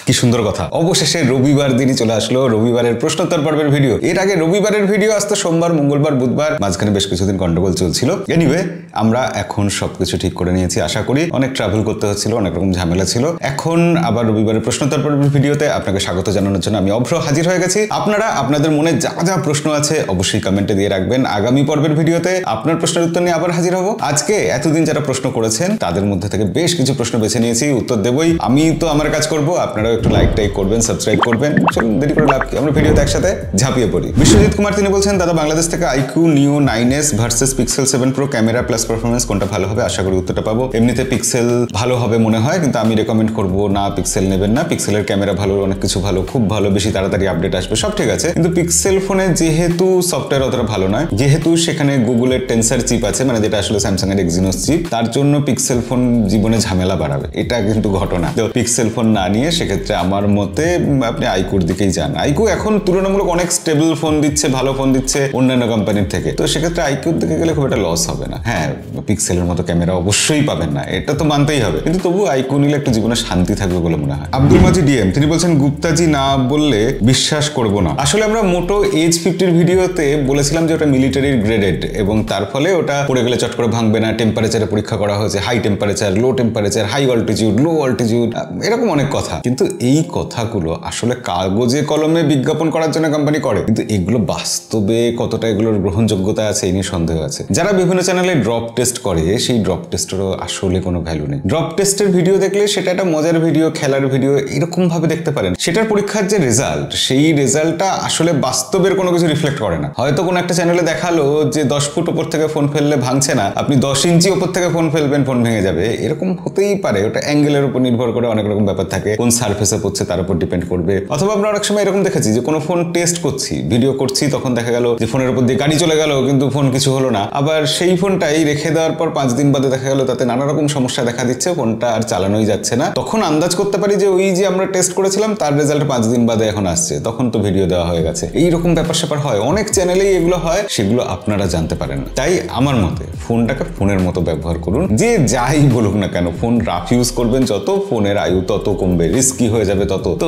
কি সুন্দর কথা, অবশেষে রবিবার দিনই চলে আসলো রবিবারের প্রশ্নোত্তর পর্বের ভিডিও। এর আগে রবিবারের ভিডিও আসতো সোমবার, মঙ্গলবার, বুধবার, মাঝখানে বেশ কিছুদিন গন্ডগোল চলছিল। এনিওয়ে, আমরা এখন সবকিছু ঠিক করে নিয়েছি আশা করি। অনেক ট্রাভেল করতে হচ্ছিল, অনেক রকম ঝামেলা ছিল। এখন আবার রবিবারের প্রশ্নোত্তর পর্বের ভিডিওতে আপনাকে স্বাগত জানানোর জন্য আমি অভ্র হাজির হয়ে গেছি। আপনারা আপনাদের মনে যা যা প্রশ্ন আছে অবশ্যই কমেন্টে দিয়ে রাখবেন। আগামী পর্বের ভিডিওতে আপনার প্রশ্নের উত্তর নিয়ে আবার হাজির হব। আজকে এতদিন যারা প্রশ্ন করেছেন তাদের মধ্যে থেকে বেশ কিছু প্রশ্ন বেছে নিয়েছি, উত্তর দেবই। আমি তো আমার কাজ করব, আপনারাও একটু লাইক টাইক করবেন, সাবস্ক্রাইব করবেন। চলুন দেরি করে লাভ কি, আমরা ভিডিওতে একসাথে ঝাঁপিয়ে পড়ি। বিশ্বজিৎ কুমার তিনি বলছেন, দাদা বাংলাদেশ থেকে আইকিউ নিও 9s versus pixel 7 pro camera plus performance কোনটা ভালো হবে? আশা করি উত্তরটা পাবো। এমনিতে পিক্সেল ভালো হবে মনে হয়, কিন্তু আমি রেকমেন্ড করব না পিক্সেল নেবেন না। পিক্সেলের ক্যামেরা ভালো, অনেক কিছু ভালো, খুব ভালো, বেশি তাড়াতাড়ি আপডেট আসবে, সব ঠিক আছে। কিন্তু পিক্সেল ফোনে যেহেতু সফটওয়্যার অতটা ভালো নয়, যেহেতু সেখানে গুগলের টেন্সার চিপ আছে, মানে যেটা আসলে স্যামসাং এর এক্সিনোস চিপ, তার জন্য পিক্সেল ফোন জীবনে ঝামেলা বাড়াবে, এটা কিন্তু ঘটনা। তো পিক্সেল ফোন না নিয়ে সেক্ষেত্রে আমার মতে আপনি আইকুর দিকেই যান। আইকু এখন তুলনামূলক অনেক স্টেবল ফোন দিচ্ছে, ভালো ফোন দিচ্ছে অন্যান্য কোম্পানির থেকে। তো সেক্ষেত্রে আইকুর দিকে গেলে খুব একটা লস হবে না। হ্যাঁ, পিক্সেলের মতো ক্যামেরা অবশ্যই পাবেন না, এটা তো মানতেই হবে, কিন্তু তবু আইকু নিলে একটু জীবনে শান্তি থাকবে বলে মনে হয়। আব্দুল মাজিদ ডিএম তিনি বলছেন, গুপ্তাজি না বললে বিশ্বাস করব না। আসলে আমরা মোটো এইচ 50 ভিডিওতে বলেছিলাম যে ওটা মিলিটারির গ্রেডেড এবং তার ফলে ওটা পড়ে গেলে চট করে ভাঙবে না। টেম্পারেচারে পরীক্ষা করা হয়েছে, high temperature, low temperature, high altitude, low altitude, এরকম অনেক কথা। কিন্তু এই কথাগুলো আসলে কাগজে কলমে বিজ্ঞাপন করার জন্য কোম্পানি করে, কিন্তু এগুলো বাস্তবে কতটা এগুলোর গ্রহণযোগ্যতা আছে এই নিয়ে সন্দেহ আছে। যারা বিভিন্ন চ্যানেলে ড্রপ টেস্ট করে, সেই ড্রপ টেস্টেরও আসলে কোনো ভ্যালু নেই। ড্রপ টেস্টের ভিডিও দেখলে সেটা একটা মজার ভিডিও, খেলার ভিডিও, এরকম ভাবে দেখতে পারেন। সেটার পরীক্ষার যে রেজাল্ট, সেই রেজাল্টটা আসলে বাস্তবের কোনো কিছু রিফ্লেক্ট করে না। হয়তো কোনো একটা চ্যানেলে দেখালো যে 10 ফুট উপর থেকে ফোন ফেললে ভাঙছে না, আপনি 10 ইঞ্চি উপর থেকে ফোন ফেলবেন, ফোন ভেঙে যাবে, এরকম হতেই পারে। ওটা অ্যাঙ্গেলের উপর নির্ভর করে, অনেক রকম ব্যাপার থাকে, কোন সারফেসে পড়ছে তার উপর ডিপেন্ড করবে। অথবা আমরা অনেক সময় এরকম দেখেছি যে কোনো ফোন টেস্ট করছি, ভিডিও করছি, তখন দেখা গেল যে ফোনের উপর দিয়ে গাড়ি চলে গেল কিন্তু ফোন কিছু হলো না। আবার সেই ফোনটাই রেখে দেওয়ার পর 5 দিন বাদে দেখা গেল তাতে নানা রকম সমস্যা দেখা দিচ্ছে, ফোনটা আর চালানোই যাচ্ছে না। তখন আন্দাজ করতে পারি যে ওই যে আমরা টেস্ট করেছিলাম তার রেজাল্ট 5 দিন বাদে এখন আসছে, তখন তো ভিডিও দেওয়া হয়ে গেছে। এইরকম ব্যাপার স্যাপার হয়, অনেক চ্যানেলেই এগুলো হয়, সেগুলো আপনারা জানতে পারেন না। তাই আমার মতে ফোনটাকে ফোনের মতো ব্যবহার করুন। যে যাই বলুক না কেন, ফোন রাফ ইউজ করবেন যত, ফোনের আয়ু তত কমবে, রিস্কি হয়ে যাবে তত। তো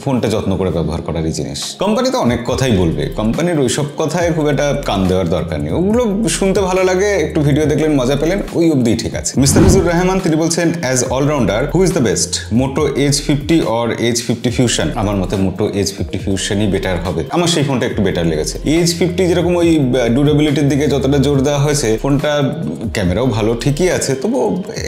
ফোনটা যত্ন করে ব্যবহার করারই জিনিস। কোম্পানি তো অনেক কথাই বলবে, কোম্পানির ওইসব কথায় খুব একটা কান দেওয়ার দরকার নেই। ওগুলো শুনতে ভালো লাগে, একটু ভিডিও দেখলেন, মজা পেলেন, ওই অবধি ঠিক আছে। মিস্তাফিজুর রহমান তিনি বলছেন, as allrounder who is the best, Moto H50 or H50 fusion? আমার মতে মোটো H50 ফিউশনই বেটার হবে। আমার সেই ফোনটা একটু বেটার লেগেছে। H50 যেরকম ওই ডিউরেবিলিটির দিকে যতটা জোর দেওয়া হয়েছে, ফোনটা ক্যামেরাও ভালো ঠিকই আছে, তবু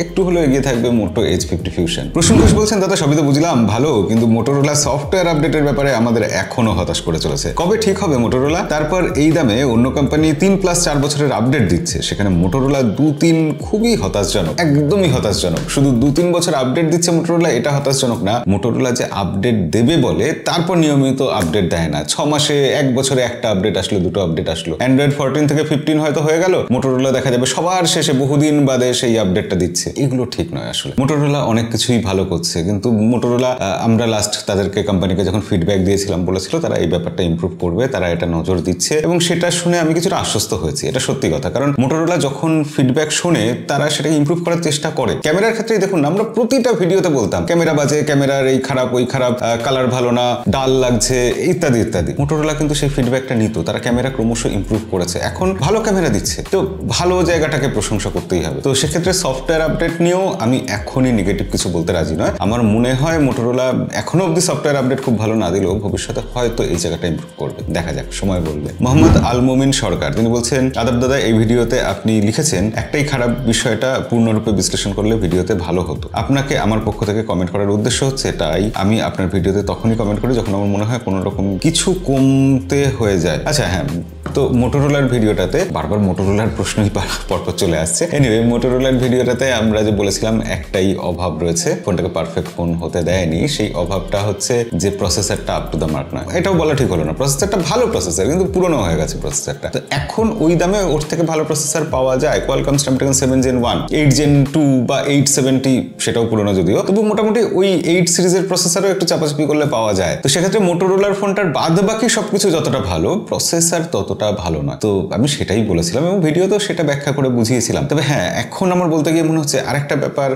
একটু হলেও এগিয়ে থাকবে মোটো H50 ফিউশন। প্রসূন ঘোষ বলছেন, দাদা সবই তো বুঝলাম ভালো, কিন্তু মোটোরোলা সফটওয়্যার আপডেটের ব্যাপারে আমাদের এখনো হতাশ করে চলেছে। কবে ঠিক হবে মোটোরোলা? তারপর এই দামে অন্য কোম্পানি 3+4 বছরের আপডেট দিচ্ছে, সেখানে মোটোরোলা 2-3 খুবই হতাশজনক, একদমই হতাশজনক। শুধু 2-3 বছর আপডেট দিচ্ছে মোটোরোলা, এটা হতাশজনক না। মোটোরোলা যে আপডেট দেবে বলে তারপর নিয়মিত আপডেট দেয় না। 6 মাসে 1 বছরে একটা আপডেট আসলো, 2টো আপডেট আসলো। অ্যান্ড্রয়েড 14 থেকে 15 হয়তো হয়ে গেল, মোটোরোলা দেখা যাবে সবার শেষে বহুদিন বাদে সেই আপডেটটা দিচ্ছে। এগুলো ঠিক নয় আসলে। মোটোরোলা অনেক কিছুই ভালো করছে, কিন্তু মোটোরোলা আমরা লাস্ট তাদেরকে কোম্পানিকে যখন ফিডব্যাক দিয়েছিলাম, বলেছিল তারা এই ব্যাপারটা ইমপ্রুভ করবে, তারা এটা নজর দিচ্ছে, এবং সেটা শুনে আমি কিছুটা আশ্বস্ত হয়েছি। এটা সত্যি কথা, কারণ মোটোরোলা যখন ফিডব্যাক শুনে তারা সেটাকে ইমপ্রুভ করার চেষ্টা করে। ক্যামেরার ক্ষেত্রেই দেখুন, আমরা প্রতিটা ভিডিওতে বলতাম ক্যামেরা বাজে, ক্যামেরার এই খারাপ ওই খারাপ, কালার ভালো না, ডাল লাগছে, ইত্যাদি ইত্যাদি। মোটোরোলা কিন্তু সেই ফিডব্যাকটা নিত, তারা ক্যামেরা ক্রমশ ইমপ্রুভ করেছে, এখন ভালো ক্যামেরা দিচ্ছে। তো ভালো জায়গাটাকে প্রশংসা করতেই হবে। তো সেক্ষেত্রে সফটওয়্যার আপডেট নিয়েও আমি এখনই নেগেটিভ কিছু বলতে রাজি নয়। আমার মনে হয় মোটোরোলা এখনো অব্দি সফটওয়্যার আপডেট খুব ভালো না দিলেও ভবিষ্যতে হয়তো এই জায়গাটা ইমপ্রুভ করবে, দেখা যাক, সময় বলবে। মোহাম্মদ আল মুমিন সরকার তিনি বলছেন, আদাব দাদা, এই ভিডিওতে আপনি লিখেছেন একটাই খারাপ, বিষয়টা পূর্ণরূপে বিশ্লেষণ করলে ভিডিওতে ভালো হতো। আপনাকে আমার পক্ষ থেকে কমেন্ট করার উদ্দেশ্য হচ্ছে, তাই আমি আপনার ভিডিওতে তখনই কমেন্ট করি যখন আমার মনে হয় কোনো রকম কিছু কমতে হয়ে যায়। আচ্ছা হ্যাঁ, তো মোটোরোলার ভিডিওটাতে বারবার মোটোরোলার প্রশ্নই পরপর চলে আসছে। এনিওয়ে, মোটোরোলার ভিডিওটাতে আমরা যে বলেছিলাম একটাই অভাব রয়েছে, ফোনটাকে পারফেক্ট ফোন হতে দেয়নি, সেই অভাবটা হচ্ছে যে প্রসেসরটা আপ টু দ্য মার্ক নয়। এটাও বলা ঠিক হলো না, প্রসেসরটা ভালো প্রসেসর, কিন্তু পুরনো হয়ে গেছে প্রসেসরটা। তো এখন ওই দামে ওর থেকে ভালো প্রসেসর পাওয়া যায়। কোয়ালকম স্ন্যাপড্রাগন 7 Gen 1, 8 Gen 2 বা 870, সেটাও পুরনো যদিও, তবু মোটামুটি ওই 8 সিরিজের প্রসেসরও একটু চাপাচাপি করলে পাওয়া যায়। তো সেক্ষেত্রে মোটোরোলার ফোনটার বাদ বাকি সবকিছু যতটা ভালো, প্রসেসর ততটা অতটা ভালো নয়। তো আমি সেটাই বলেছিলাম এবং ভিডিওতেও সেটা ব্যাখ্যা করে বুঝিয়েছিলাম। তবে হ্যাঁ, এখন আমার বলতে গিয়ে মনে হচ্ছে আরেকটা ব্যাপার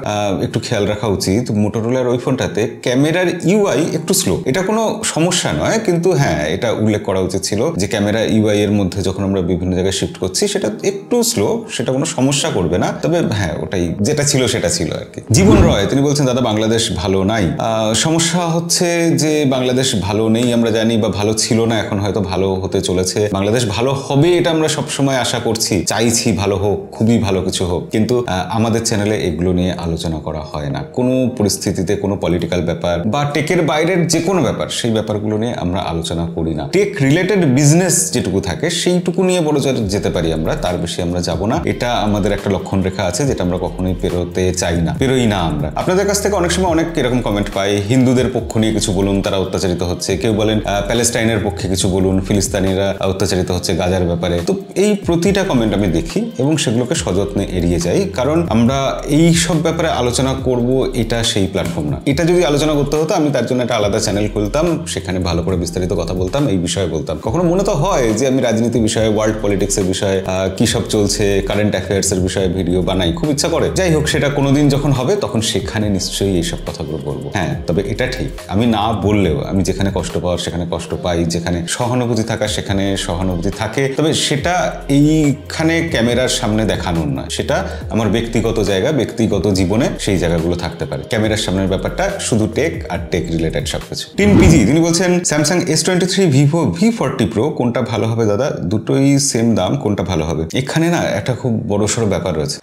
একটু খেয়াল রাখা উচিত। মোটরোলার ওই ফোনটাতে ক্যামেরার ইউআই একটু স্লো। এটা কোনো সমস্যা নয়, কিন্তু হ্যাঁ, এটা উল্লেখ করা উচিত ছিল যে ক্যামেরা ইউআই এর মধ্যে যখন আমরা বিভিন্ন জায়গায় শিফট করছি সেটা একটু স্লো, সেটা কোনো সমস্যা করবে না। তবে হ্যাঁ, ওটাই যেটা ছিল সেটা ছিল আর কি। জীবন রয় তিনি বলছেন, দাদা বাংলাদেশ ভালো নাই। সমস্যা হচ্ছে যে বাংলাদেশ ভালো নেই আমরা জানি, বা ভালো ছিল না, এখন হয়তো ভালো হতে চলেছে। বাংলাদেশ ভালো হবে এটা আমরা সবসময় আশা করছি, চাইছি ভালো হোক, খুবই ভালো কিছু হোক, কিন্তু আমাদের চ্যানেলে এগুলো নিয়ে আলোচনা করা হয় না। কোনো পরিস্থিতিতে কোনো পলিটিক্যাল ব্যাপার বা টেকের বাইরের যে কোনো ব্যাপার, সেই ব্যাপারগুলো নিয়ে আমরা আলোচনা করি না। টেক রিলেটেড বিজনেস যেটুকু থাকে সেইটুকু নিয়ে বড় যেতে পারি আমরা, তার বেশি আমরা যাব না। এটা আমাদের একটা লক্ষণ রেখা আছে যেটা আমরা কখনোই পেরোতে চাই না, পেরোই না আমরা। আপনাদের কাছ থেকে অনেক সময় অনেক এরকম কমেন্ট পাই, হিন্দুদের পক্ষ নিয়ে কিছু বলুন, তারা অত্যাচারিত হচ্ছে। কেউ বলেন প্যালেস্টাইনের পক্ষে কিছু বলুন, ফিলিস্তিনিরা অত্যাচারিত হচ্ছে গাজার ব্যাপারে। তো এই প্রতিটা কমেন্ট আমি দেখি এবং সেগুলোকে সযত্নে এড়িয়ে যাই, কারণ আমরা এই সব ব্যাপারে আলোচনা করব এটা সেই প্ল্যাটফর্ম না। এটা যদি আলোচনা করতে হতো আমি তার জন্য একটা আলাদা চ্যানেল খুলতাম, সেখানে ভালো করে বিস্তারিত কথা বলতাম, এই বিষয়ে বলতাম। কখনো মনে তো হয় যে আমি রাজনীতি বিষয়ে, ওয়ার্ল্ড পলিটিক্সের বিষয়ে, কি সব চলছে, কারেন্ট অ্যাফেয়ার্স এর বিষয়ে ভিডিও বানাই, খুব ইচ্ছা করে। যাই হোক, সেটা কোনোদিন যখন হবে তখন সেখানে নিশ্চয়ই এইসব কথাগুলো বলবো। হ্যাঁ, তবে এটা ঠিক, আমি না বললেও আমি যেখানে কষ্ট পাওয়ার সেখানে কষ্ট পাই, যেখানে সহানুভূতি থাকার সেখানে সহানুভূতি থাকে। তবে সেটা এইখানে ক্যামেরার সামনে দেখানোর না, সেটা আমার ব্যক্তিগত জায়গা, ব্যক্তিগত জীবনে সেই জায়গাগুলো থাকতে পারে। ক্যামেরার সামনের ব্যাপারটা শুধু টেক আর টেক রিলেটেড সবকিছু। টিম পিজি তিনি বলছেন, Samsung S23, Vivo V40 Pro কোনটা ভালো হবে দাদা? দুটোই সেম দাম, কোনটা ভালো হবে? এখানে না একটা খুব বড়সড় ব্যাপার রয়েছে।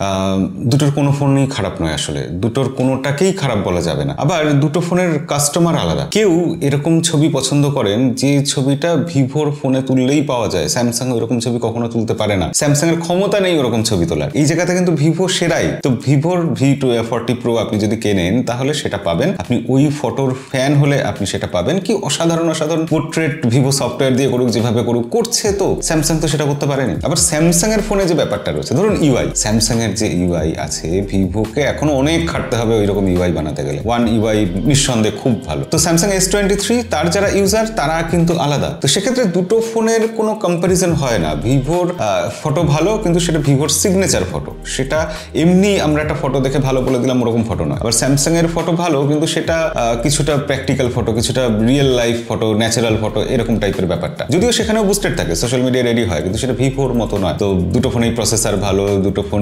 দুটোর কোনো ফোনই খারাপ নয়, আসলে দুটোর কোনোটাকেই খারাপ বলা যাবে না। আবার দুটো ফোনের কাস্টমার আলাদা। কেউ এরকম ছবি পছন্দ করেন যে ছবিটা ভিভোর ফোনে তুললেই পাওয়া যায়, স্যামসাং ওরকম ছবি কখনো তুলতে পারে না, স্যামসাং এর ক্ষমতা নেই ওরকম ছবি তোলার। এই জায়গাতে কিন্তু ভিভো সেরাই। তো ভিভোর V40 Pro আপনি যদি কেনেন তাহলে সেটা পাবেন। আপনি ওই ফটোর ফ্যান হলে আপনি সেটা পাবেন। কি অসাধারণ অসাধারণ পোর্ট্রেট ভিভো সফটওয়্যার দিয়ে করুক, যেভাবে করুক, করছে। তো স্যামসাং তো সেটা করতে পারেনি। আবার স্যামসাং এর ফোনে যে ব্যাপারটা রয়েছে, ধরুন ইউআই, স্যামসাং এর যে ইউআই আছে, ভিভোকে এখনো অনেক খাটতে হবে ওই রকম ইউআই বানাতে গেলে। ওয়ান ইউআই নিঃসন্দেহে খুব ভালো। তো স্যামসাং S23 তার যারা ইউজার তারা কিন্তু আলাদা। তো সেক্ষেত্রে দুটো ফোনের কোনো কম্পারিজন হয় না। ভিভোর ফটো ভালো, কিন্তু সেটা ভিভোর সিগনেচার ফটো, সেটা এমনি আমরা একটা ফটো দেখে ভালো বলে দিলাম ওরকম ফটো নয়। আবার স্যামসাং এর ফটো ভালো, কিন্তু সেটা কিছুটা প্র্যাকটিক্যাল ফটো, কিছুটা real life photo, natural photo, এরকম টাইপের ব্যাপারটা। যদিও সেখানেও বুস্টেড থাকে, সোশ্যাল মিডিয়া রেডি হয়, কিন্তু সেটা ভিভোর মতো নয়। তো দুটো ফোনেই প্রসেসর ভালো, দুটো ফোন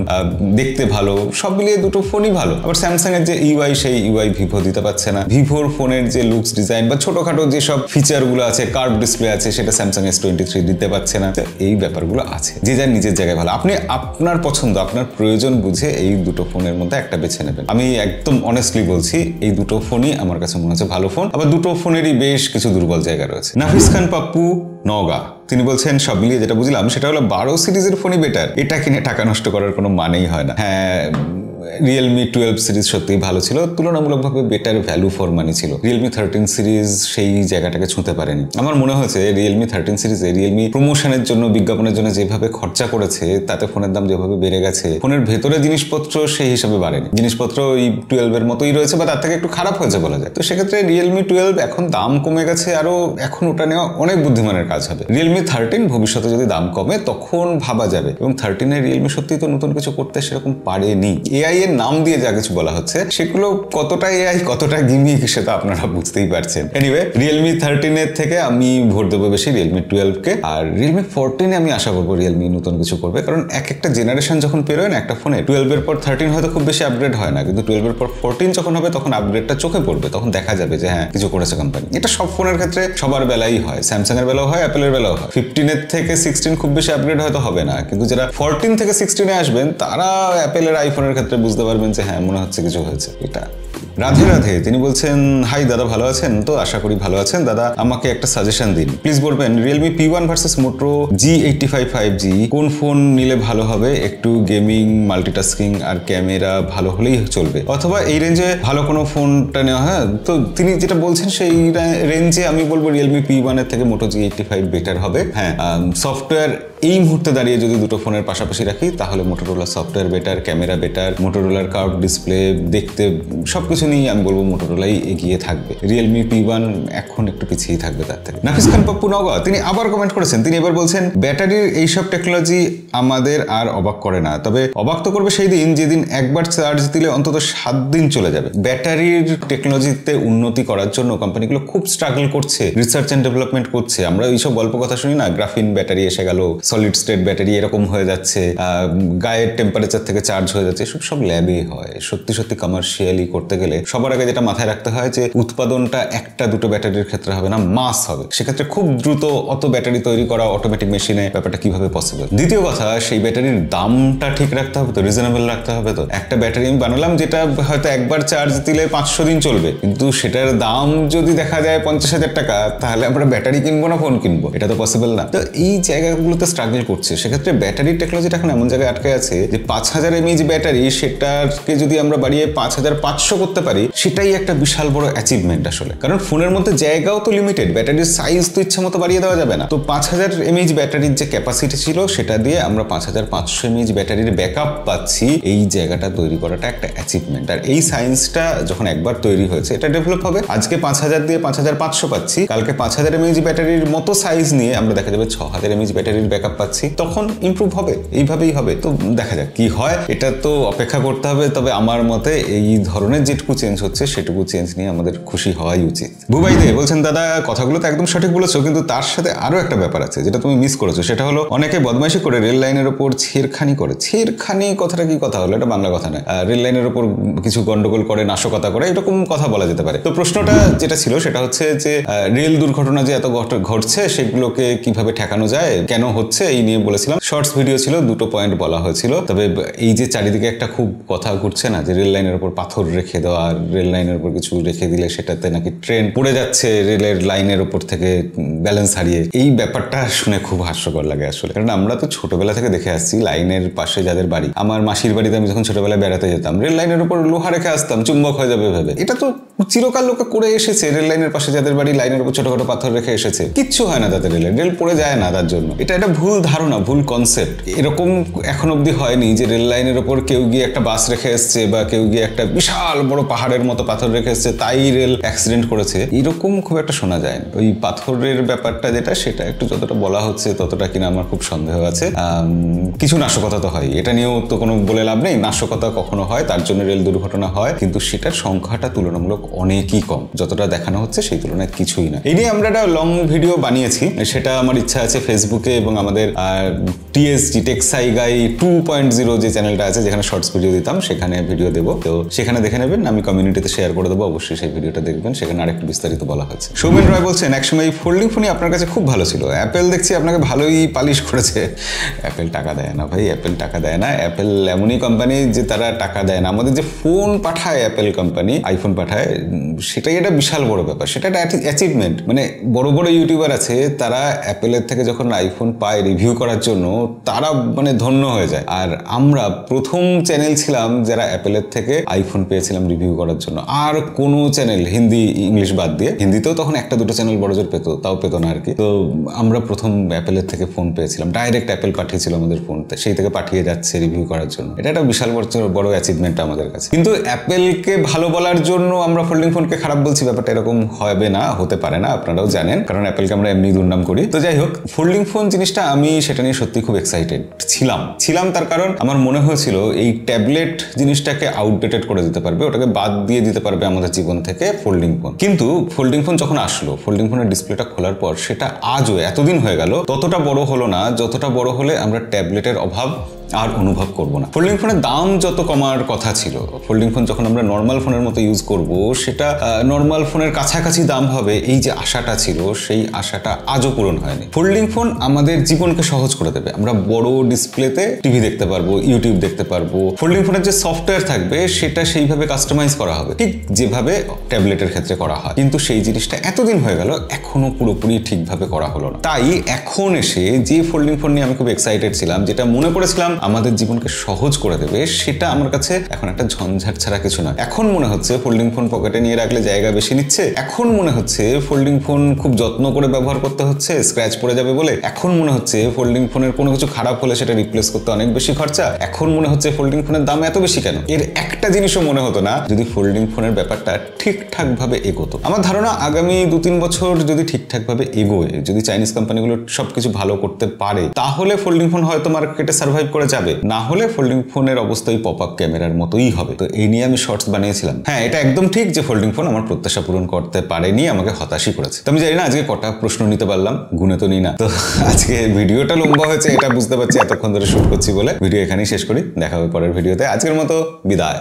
দেখতে ভালো, সব মিলিয়ে দুটো ফোনই ভালো। আবার স্যামসাং এর যে ইউআই, সেই ইউআই ভিভো দিতে পারছে না। ভিভোর ফোনের যে লুকস ডিজাইন বা ছোটখাটো যেসব ফিচার গুলো আছে, কার্ভ ডিসপ্লে আছে, সেটা স্যামসাং S23 দিতে পারছে না। এই ব্যাপারগুলো আছে, যে যার নিজের জায়গায় ভালো। আপনি আপনার পছন্দ, আপনার প্রয়োজন বুঝে এই দুটো ফোনের মধ্যে একটা বেছে নেবেন। আমি একদম অনেস্টলি বলছি, এই দুটো ফোনই আমার কাছে মনে হচ্ছে ভালো ফোন। আবার দুটো ফোনেরই বেশ কিছু দুর্বল জায়গা রয়েছে। নাফিস খান পাপ্পু নওগাঁ তিনি বলছেন, সব মিলিয়ে যেটা বুঝলাম সেটা হলো 12 সিরিজের ফোনই বেটার। এটা কিনে টাকা নষ্ট করার কোনো মানেই হয় না। হ্যাঁ, রিয়েলমি 12 সিরিজ সত্যিই ভালো ছিল, তুলনামূলকভাবে বেটার ভ্যালু ফর মানি ছিল। রিয়েলমি 13 সিরিজ সেই জায়গাটাকে ছুঁতে পারেনি। আমার মনে হয়েছে রিয়েলমি 13 সিরিজে রিয়েলমি প্রমোশনের জন্য, বিজ্ঞাপনের জন্য যেভাবে খরচা করেছে, তাতে ফোনের দাম যেভাবে বেড়ে গেছে, ফোনের ভেতরে জিনিসপত্র সেই হিসাবে বাড়েনি। জিনিসপত্র ওই 12 এর মতোই রয়েছে, বা তার থেকে একটু খারাপ হয়েছে বলা যায়। তো সেক্ষেত্রে রিয়েলমি 12 এখন দাম কমে গেছে, আরো এখন ওটা নেওয়া অনেক বুদ্ধিমানের কাজ হবে। রিয়েলমি 13 ভবিষ্যতে যদি দাম কমে তখন ভাবা যাবে। এবং 13 এ রিয়েলমি সত্যিই তো নতুন কিছু করতে সেরকম পারেনি। এআই এর নাম দিয়ে যা কিছু বলা হচ্ছে সেগুলো কতটা এআই, কতটা গিমিক, সেটা আপনারা বুঝতেই পারছেন। এনিওয়ে, রিয়েলমি 13 এর থেকে আমি ভোট দেবো বেশি রিয়েলমি 12 কে। আর রিয়েলমি 14 এ আমি আশা করবো রিয়েলমি নতুন কিছু করবে, কারণ একটা জেনারেশন যখন পেরোয় না একটা ফোনে, 12 এর পর 13 হয়তো খুব বেশি আপগ্রেড হয় না, কিন্তু 12 এর পর 14 যখন হবে তখন আপগ্রেডটা চোখে পড়বে, তখন দেখা যাবে যে হ্যাঁ কিছু করেছে কোম্পানি। এটা সব ফোনের ক্ষেত্রে সবার বেলাই হয়, স্যামসাং এর বেলাও হয়, অ্যাপেলের বেলাও হয়। 15 এর থেকে 16 খুব বেশি আপগ্রেড হয়তো হবে না, কিন্তু যারা 14 থেকে 16 এ আসবেন তারা অ্যাপেলের আইফোনের ক্ষেত্রে বুঝতে পারবেন যে হ্যাঁ মনে হচ্ছে কিছু হয়েছে। এটা রাধে রাধে তিনি বলছেন, হাই দাদা, ভালো আছেন তো? আশা করি ভালো আছেন। দাদা আমাকে একটা সাজেশন দিন প্লিজ। বলবেন রিয়েলমি P1 ভার্সেস মোটো G85 5G কোন ফোন নিলে ভালো হবে? একটু গেমিং, মাল্টিটাস্কিং আর ক্যামেরা ভালো হলেই চলবে, অথবা এই রেঞ্জে ভালো কোনো ফোনটা নেওয়া। হ্যাঁ, তো তিনি যেটা বলছেন সেই রেঞ্জে আমি বলবো রিয়েলমি P1 এর থেকে মোটো G85 বেটার হবে। হ্যাঁ, সফটওয়্যার এই মুহূর্তে দাঁড়িয়ে যদি দুটো ফোনের পাশাপাশি রাখি তাহলে Motorola software better, camera better, মোটোরোলার কার্ভ ডিসপ্লে দেখতে সবকিছু নিয়ে আমি বলবো মোটোরোলাই এগিয়ে থাকবে, রিয়েলমি P1 এখন একটু পিছিয়ে থাকবে তার থেকে। নাফিস খান পাপ্পু নওগাঁ তিনি আবার কমেন্ট করেছেন, তিনি এবার বলছেন ব্যাটারির এইসব টেকনোলজি আমাদের আর অবাক করে না, তবে অবাক তো করবে সেই দিন যেদিন একবার চার্জ দিলে অন্তত 7 দিন চলে যাবে। ব্যাটারির টেকনোলজিতে উন্নতি করার জন্য কোম্পানিগুলো খুব স্ট্রাগল করছে, রিসার্চ অ্যান্ড ডেভেলপমেন্ট করছে। আমরা এইসব গল্প কথা শুনি না, গ্রাফিন ব্যাটারি এসে গেল, সলিড স্টেট ব্যাটারি এরকম হয়ে যাচ্ছে, গায়ের টেম্পারেচার থেকে চার্জ হয়ে যাচ্ছে, সব ল্যাবে হয়। সত্যি সত্যি কমার্শিয়ালি করতে গেলে সবার আগে যেটা মাথায় রাখতে হয় যে উৎপাদনটা একটা দুটো ব্যাটারির ক্ষেত্রে হবে না, মাস হবে। সেক্ষেত্রে খুব দ্রুত অত ব্যাটারি তৈরি করা অটোমেটিক মেশিনে ব্যাপারটা কিভাবে পসিবল। দ্বিতীয় কথা, সেই ব্যাটারির দামটা ঠিক রাখতে হবে তো, রিজনেবল রাখতে হবে তো। একটা ব্যাটারি আমি বানালাম যেটা হয়তো একবার চার্জ দিলে 500 দিন চলবে, কিন্তু সেটার দাম যদি দেখা যায় 50,000 টাকা, তাহলে আমরা ব্যাটারি কিনবো না ফোন কিনবো? এটা তো পসিবল না। তো এই জায়গাগুলোতে স্ট্রাগল করছে। সেক্ষেত্রে ব্যাটারির টেকনোলজিটা এখন এমন জায়গায় আটকে আছে যে 5000 mAh ব্যাটারি, সেটাকে যদি আমরা বাড়িয়ে 5500 করতে পারি, সেটাই একটা বিশাল বড় অ্যাচিভমেন্ট আসলে। কারণ ফোনের মধ্যে জায়গাও তো লিমিটেড, ব্যাটারির সাইজ তো ইচ্ছা মতো বাড়িয়ে দেওয়া যাবে না। তো 5000 mAh ব্যাটারির যে ক্যাপাসিটি ছিল, সেটা দিয়ে আমরা 5500 mAh ব্যাটারির ব্যাকআপ পাচ্ছি। এই জায়গাটা তৈরি করাটা একটা অ্যাচিভমেন্ট। আর এই সায়েন্সটা যখন একবার তৈরি হয়েছে, এটা ডেভেলপ হবে। আজকে 5000 দিয়ে 5500 পাচ্ছি, কালকে 5000 mAh ব্যাটারির মতো সাইজ নিয়ে আমরা দেখা যাবে 6000 mAh ব্যাটারির ব্যাকআপ পাচ্ছি, তখন ইমপ্রুভ হবে। এইভাবেই হবে। তো দেখা যাক কি হয়, এটা তো অপেক্ষা করতে হবে। তবে আমার মতে এই ধরনের যেটুকু চেঞ্জ হচ্ছে, সেটুকু চেঞ্জ নিয়ে আমাদের খুশি হওয়াই উচিত। বুবাই দে বলছেন, দাদা কথাগুলো তো একদম সঠিক বলেছো, কিন্তু তার সাথে আরো একটা ব্যাপার আছে যেটা তুমি মিস করেছো। সেটা হলো অনেকে বদমাইশি করে রেল লাইনের ওপর ছেড়খানি করে। ছেড়খানি কথাটা কি কথা হলো? এটা বাংলা কথা নয়। রেল লাইনের ওপর কিছু গন্ডগোল করে, নাশকতা করে, এরকম কথা বলা যেতে পারে। তো প্রশ্নটা যেটা ছিল সেটা হচ্ছে যে রেল দুর্ঘটনা যে এত ঘটছে, সেগুলোকে কিভাবে ঠেকানো যায়, কেন হচ্ছে, এই নিয়ে বলেছিলাম। শর্টস ভিডিও ছিল, 2টো পয়েন্ট বলা হয়েছিল। তবে এই যে চারিদিকে একটা খুব কথা ঘুরছে না, যে রেল লাইনের উপর পাথর রেখে দেওয়া, রেল লাইনের উপর কিছু রেখে দিলে সেটাতে নাকি ট্রেন পড়ে যাচ্ছে রেলের লাইনের উপর থেকে ব্যালেন্স হারিয়ে, এই ব্যাপারটা শুনে খুব হাস্যকর লাগে আসলে। কারণ আমরা তো ছোটবেলা থেকে দেখে আসছি, লাইনের পাশে যাদের বাড়ি, আমার মাসির বাড়িতে আমি যখন ছোটবেলায় বেড়াতে যেতাম, রেল লাইনের উপর লোহা রেখে আসতাম, চুম্বক হয়ে যাবে ভেবে। এটা তো চিরকাল লোকে করে এসেছে। রেল লাইনের পাশে যাদের বাড়ি, লাইনের উপর ছোটখাটো পাথর রেখে এসেছে, কিচ্ছু হয় না তাদের, রেল পড়ে যায় না তার জন্য। এটা একটা ভুল ধারণা, ভুল কনসেপ্ট। এরকম এখন অব্দি হয়নি যে রেল লাইনের ওপর কেউ গিয়ে একটা বাস রেখে এসছে, বা কেউ গিয়ে একটা বিশাল বড় পাহাড়ের মতো পাথর রেখে এসছে, তাই রেল অ্যাক্সিডেন্ট করেছে। এরকম খুব একটা শোনা যায় না। ওই পাথরের ব্যাপারটা যেটা, সেটা একটু যতটা বলা হচ্ছে ততটা কিনা আমার খুব সন্দেহ আছে। কিছু নাশকতা তো হয়, এটা নিয়েও তো কোনো বলে লাভ নেই। নাশকতা কখনো হয়, তার জন্য রেল দুর্ঘটনা হয়, কিন্তু সেটার সংখ্যাটা তুলনামূলক অনেকই কম। যতটা দেখানো হচ্ছে সেই তুলনায় কিছুই না। এই নিয়ে আমরা একটা লং ভিডিও বানিয়েছি, সেটা আমার ইচ্ছা আছে ফেসবুকে এবং আমাদের TSG টেকসাই গাই 2.0 যে চ্যানেলটা আছে, যেখানে শর্টস ভিডিও দিতাম, সেখানে ভিডিও দেবো। তো সেখানে দেখে নেবেন, আমি কমিউনিটিতে শেয়ার করে দেবো, অবশ্যই সেই ভিডিওটা দেখবেন, সেখানে আরেকটু বিস্তারিত বলা হয়েছে। সৌমেন রায় বলছেন, একসময় ফোল্ডিং ফোনই আপনার কাছে খুব ভালো ছিল, অ্যাপেল দেখছি আপনাকে ভালোই পালিশ করেছে। অ্যাপেল টাকা দেয় না ভাই, অ্যাপেল টাকা দেয় না। অ্যাপেল এমনই কোম্পানি যে তারা টাকা দেয় না। আমাদের যে ফোন পাঠায় অ্যাপেল কোম্পানি, আইফোন পাঠায়, সেটাই একটা বিশাল বড় ব্যাপার, সেটা একটা অ্যাচিভমেন্ট। মানে বড় বড় ইউটিউবার আছে, তারা অ্যাপেলের থেকে যখন আইফোন পায় রিভিউ করার জন্য, তারা মানে ধন্য হয়ে যায়। আর আমরা প্রথম চ্যানেল ছিলাম যারা অ্যাপেলের থেকে আইফোন পেয়েছিলাম রিভিউ করার জন্য। আর কোনো চ্যানেল, হিন্দি ইংলিশ বাদ দিয়ে, হিন্দিতেও তখন একটা দুটো চ্যানেল বড় জোর পেতো, তাও পেতো না আর কি। তো আমরা প্রথম অ্যাপেলের থেকে ফোন পেয়েছিলাম, ডাইরেক্ট অ্যাপেল পাঠিয়েছিল আমাদের ফোন, সেই থেকে পাঠিয়ে যাচ্ছে রিভিউ করার জন্য। এটা একটা বিশাল বড় অ্যাচিভমেন্ট আমাদের কাছে। কিন্তু অ্যাপেলকে ভালো বলার জন্য আমরা ফোল্ডিং ফোনকে খারাপ বলছি, ব্যাপারটা এরকম হবে না, হতে পারে না, আপনারাও জানেন, কারণ অ্যাপেলকে আমরা এমনি দুর্নাম করি। তো যাই হোক, ফোল্ডিং ফোন জিনিসটা আমি সেটা নিয়ে সত্যি খুব এক্সাইটেড ছিলাম তার কারণ আমার মনে হয়েছিল এই ট্যাবলেট জিনিসটাকে আউটডেটেড করে দিতে পারবে, ওটাকে বাদ দিয়ে দিতে পারবে আমাদের জীবন থেকে ফোল্ডিং ফোন। কিন্তু ফোল্ডিং ফোন যখন আসলো, ফোল্ডিং ফোনের ডিসপ্লেটা খোলার পর সেটা আজও এতদিন হয়ে গেল ততটা বড় হলো না যতটা বড় হলে আমরা ট্যাবলেটের অভাব আর অনুভব করব না। ফোল্ডিং ফোনের দাম যত কমার কথা ছিল, ফোল্ডিং ফোন যখন আমরা নর্মাল ফোনের মতো ইউজ করব, সেটা নর্মাল ফোনের কাছাকাছি দাম হবে, এই যে আশাটা ছিল, সেই আশাটা আজও পূরণ হয়নি। ফোল্ডিং ফোন আমাদের জীবনকে সহজ করে দেবে, আমরা বড় ডিসপ্লেতে টিভি দেখতে পারবো, ইউটিউব দেখতে পারবো। ফোল্ডিং ফোনের যে সফটওয়্যার থাকবে সেটা সেইভাবে কাস্টমাইজ করা হবে, ঠিক যেভাবে ট্যাবলেটের ক্ষেত্রে করা হয়। কিন্তু সেই জিনিসটা এতদিন হয়ে গেল, এখনো পুরোপুরি ঠিকভাবে করা হলো না। তাই এখন এসে যে ফোল্ডিং ফোন নিয়ে আমি খুব এক্সাইটেড ছিলাম, যেটা মনে করেছিলাম আমাদের জীবনকে সহজ করে দেবে, সেটা আমার কাছে এখন একটা ঝঞ্ঝাট ছাড়া কিছু না। এখন মনে হচ্ছে ফোল্ডিং ফোন পকেটে নিয়ে রাখলে জায়গা বেশি নিচ্ছে। এখন মনে হচ্ছে ফোল্ডিং ফোন খুব যত্ন করে ব্যবহার করতে হচ্ছে, স্ক্র্যাচ পড়ে যাবে বলে। এখন মনে হচ্ছে ফোল্ডিং ফোনের কোনো কিছু খারাপ হলে সেটা রিপ্লেস করতে অনেক বেশি খরচা। এখন মনে হচ্ছে ফোল্ডিং ফোনের দাম এত বেশি কেন। এর একটা জিনিসও মনে হতো না যদি ফোল্ডিং ফোনের ব্যাপারটা ঠিকঠাক ভাবে এগোতো। আমার ধারণা আগামী 2-3 বছর যদি ঠিকঠাক ভাবে এগোয়, যদি চাইনিজ কোম্পানিগুলো সবকিছু ভালো করতে পারে, তাহলে ফোল্ডিং ফোন হয়তো মার্কেটে সার্ভাইভ করে যাবে। না হলে ফোল্ডিং ফোনের অবস্থা ওই পপ আপ ক্যামেরার মতোই হবে। তো এই নিয়ে আমি শর্টস বানিয়েছিলাম। হ্যাঁ, এটা একদম ঠিক যে ফোল্ডিং ফোন আমার প্রত্যাশা পূরণ করতে পারেনি, আমাকে হতাশই করেছে। তো আমি জানি না আজকে কটা প্রশ্ন নিতে পারলাম, গুনে তো নিই না। তো আজকে ভিডিওটা লম্বা হয়েছে এটা বুঝতে পারছি এতক্ষণ ধরে শুট করছি বলে। ভিডিও এখানেই শেষ করি, দেখা হবে পরের ভিডিওতে। আজকের মতো বিদায়।